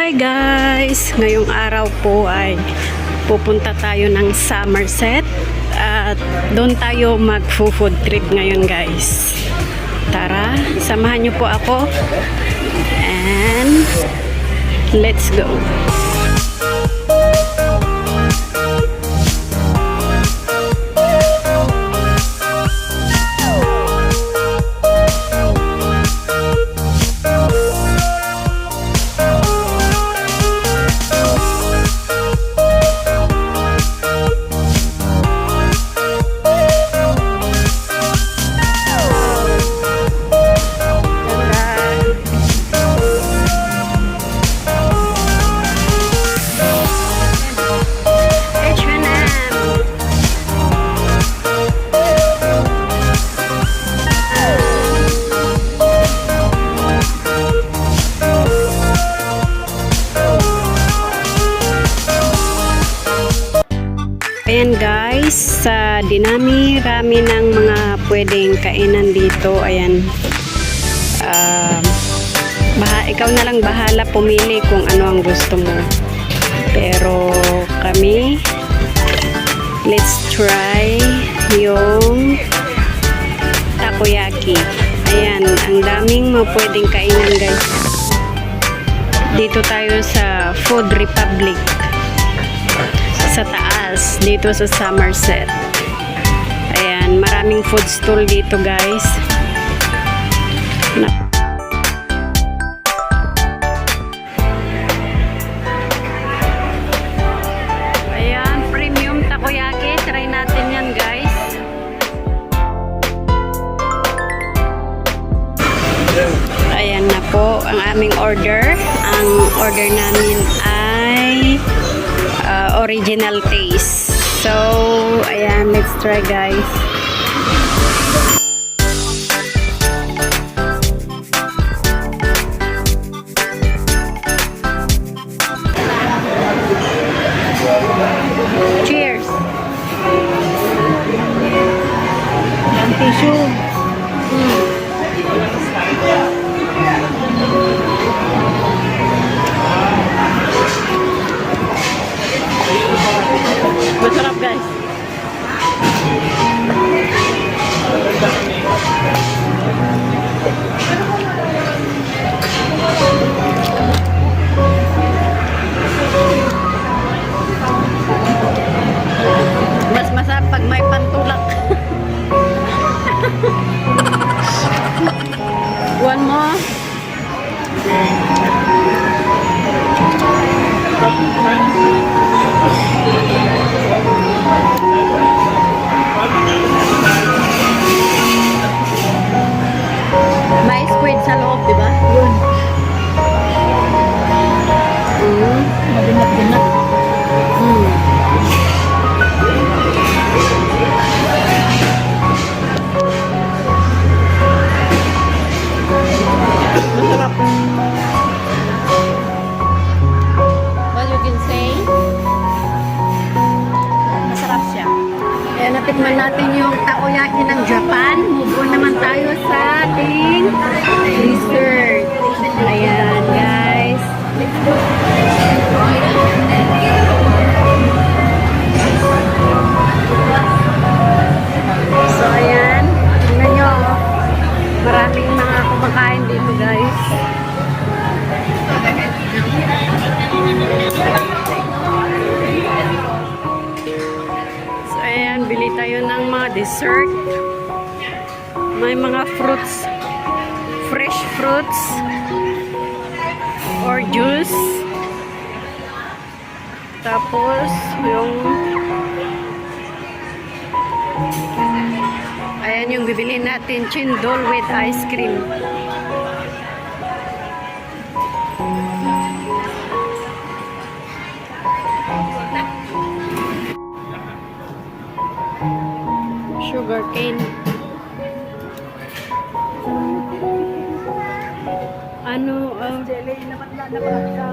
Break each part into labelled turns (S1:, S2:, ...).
S1: Hi guys! Ngayong araw po ay pupunta tayo ng Somerset at doon tayo mag-food trip ngayon guys. Tara, samahan niyo po ako and let's go! Ayan guys, sa dinami-rami ng mga pwedeng kainan dito, ayan, ikaw na lang bahala pumili kung ano ang gusto mo. Pero kami, let's try yung takoyaki. Ayan, ang daming mga pwedeng kainan guys. Dito tayo sa Food Republic. Sa taas, dito sa Somerset. Ayan, maraming food stall dito guys. Ayan, premium takoyaki. Try natin yan guys. Ayan na po ang aming order. Ang order namin ay original taste. So, ayan, let's try guys. Cheers! Ang tissue. Masarap guys. Mas masarap pag may pantulak. One more. May squid sa loob, di ba? Yun. Mabinat-binat. Masarap. What you can say? Masarap siya. Kaya natikman natin yung takoyaki ng Japan. Move on naman tayo sa ating dessert. Ayan guys. So ayan. Tingnan nyo. Maraming mga kumakain dito guys. So ayan. Bili tayo ng mga dessert. May mga fruits, fresh fruits or juice. Tapos yung ayan yung bibili natin, chendol with ice cream. Sugar cane. Ano jelly na patla na patla.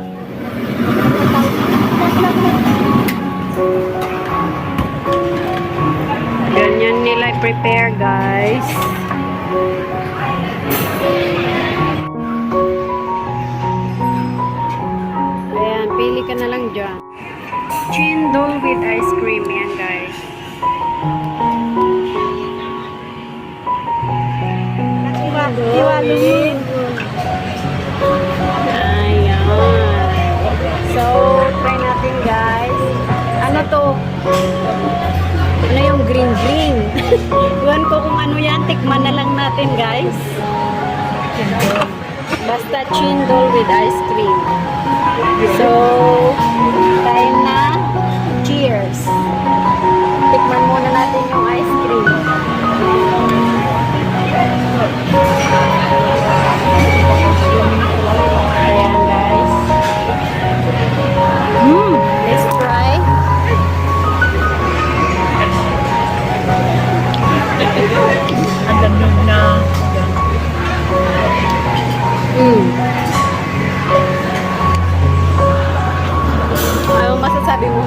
S1: Ganyan nila prepare guys. ka na lang dyan. Chendol with ice cream. Yan guys.
S2: Iwalumi.
S1: Ayan. So, try natin guys. Ano to? Ano yung green? Iwan ko kung ano yan. Tikman na lang natin guys. Basta chendol with ice cream. So, time na. Cheers. Tikman muna natin yung ice cream. Ayan guys. Let's try.
S2: Ang lamig na.
S1: Ano masasabi mo?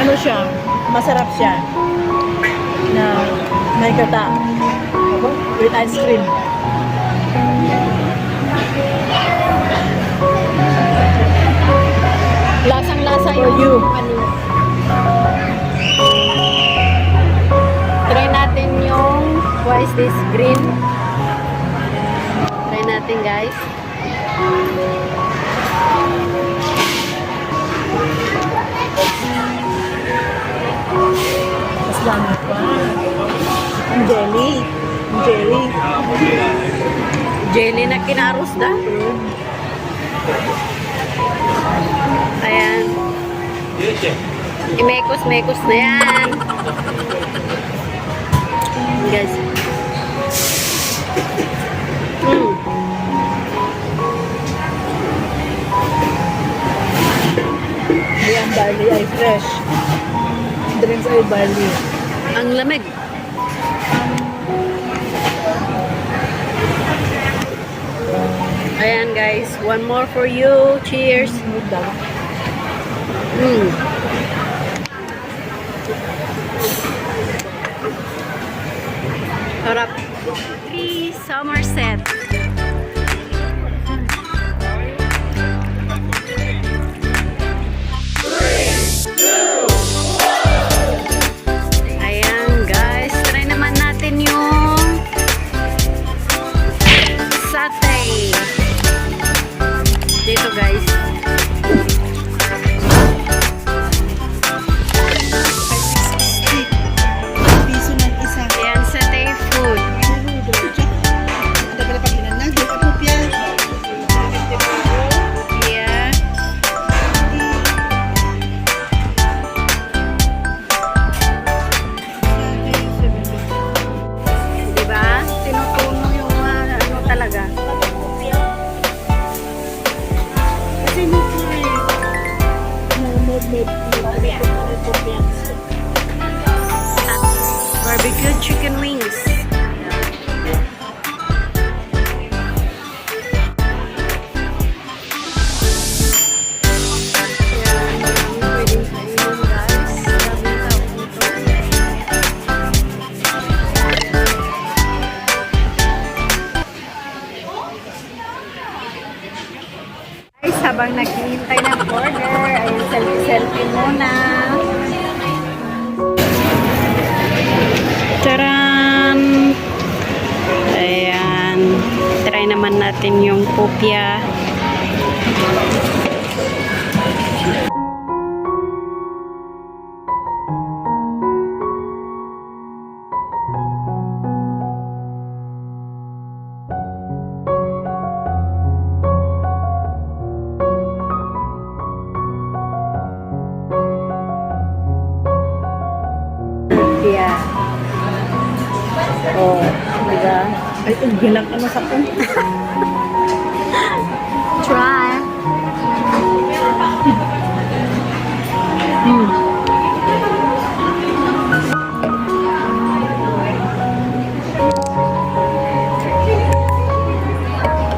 S2: Ano siya? Masarap siya. Na may gata. With ice cream.
S1: Lasang-lasa
S2: For
S1: yung
S2: you.
S1: ano. Try natin yung what is this? Green. Try natin guys.
S2: Mas lamig pa. Ang jelly. Ang jelly.
S1: Jelly na kinaros da. Ayan. Imekos-mekos na yan. Guys.
S2: Ang barley ay fresh. Drinks ay barley.
S1: Ang lamig. Ayan guys, one more for you. Cheers.
S2: Smooth daw.
S1: Harap. Somerset. Ayan guys, try naman natin yung satay. Dito guys.
S2: Piso ng isa.
S1: Ayan, satay food.
S2: Ada pala pag na di ka pupya.
S1: Yeah. Diba? Tinutuno yung ano talaga.
S2: Kasi mo
S1: Barbecue chicken wings. Guys, habang naghihintay ng order, ayun, selfie-selfie muna. Taran! Ayan. Try naman natin yung popia. Popia. Oh, diba?
S2: Ay, ang bilang ano sa kong.
S1: Try.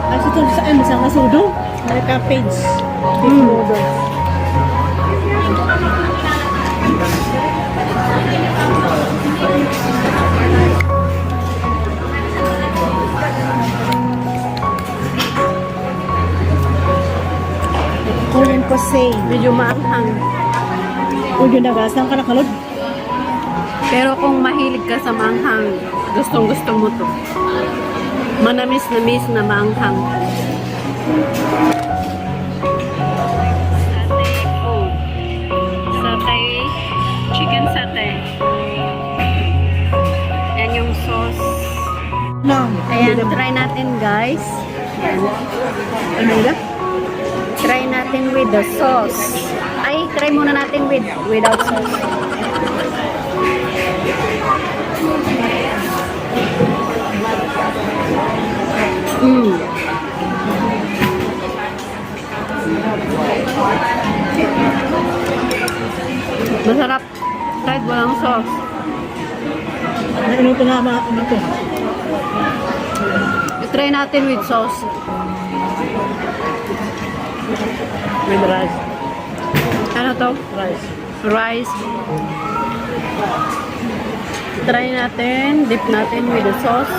S2: Ay, ito sa ano, sa kasudo. May cabbage. Beef noodles. Kusay.
S1: Medyo maanghang.
S2: Uyo na gas ng kanakalod.
S1: Pero kung mahilig ka sa maanghang, gustong gusto mo to. Manamis-namis na maanghang. Satay food. Satay, chicken satay. Yan yung sauce.
S2: No.
S1: Ayan, try natin guys.
S2: Ano nila?
S1: Try natin with the sauce. Ay, try muna natin without sauce. Masarap. Kahit walang sauce.
S2: Nainuto na mga ano to.
S1: I-try natin with sauce.
S2: With rice.
S1: Ano to?
S2: Rice.
S1: Rice. Try natin. Dip natin with the sauce.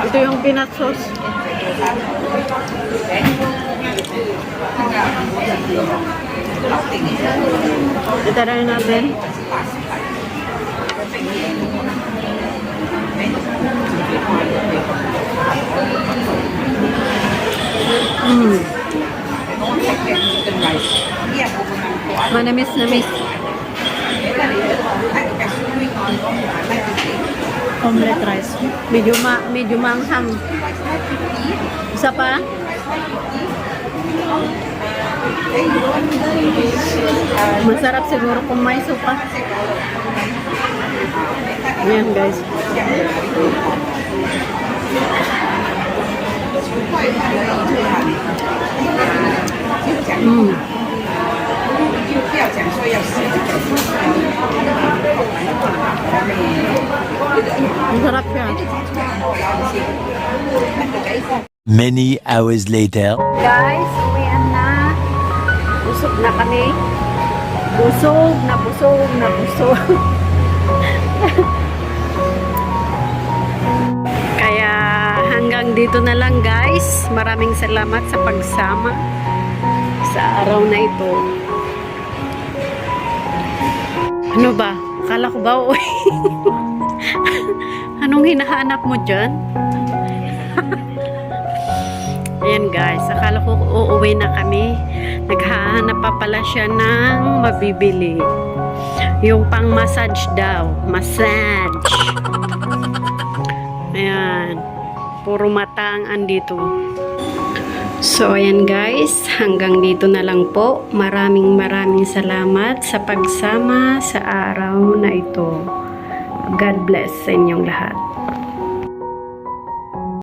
S1: Ito yung peanut sauce. Itry natin. Manamis-namis.
S2: Omelette rice.
S1: Medyo maanghang. Isa pa? Masarap siguro kung may supa. Ayan guys. Masarap siya.
S3: Many hours later.
S1: Guys, uwian na. Busog na kami. Busog na busog na busog. Kaya hanggang dito na lang guys. Maraming salamat sa pagsama sa araw na ito. Ano ba? Akala ko ba uwi? Anong hinahanap mo dyan? Ayan guys, akala ko uuwi na kami. Naghahanap pa pala siya ng mabibili. Yung pang massage daw. Massage. Ayan. Puro mata ang andito. So ayan guys, hanggang dito na lang po. Maraming salamat sa pagsama sa araw na ito. God bless sa inyong lahat.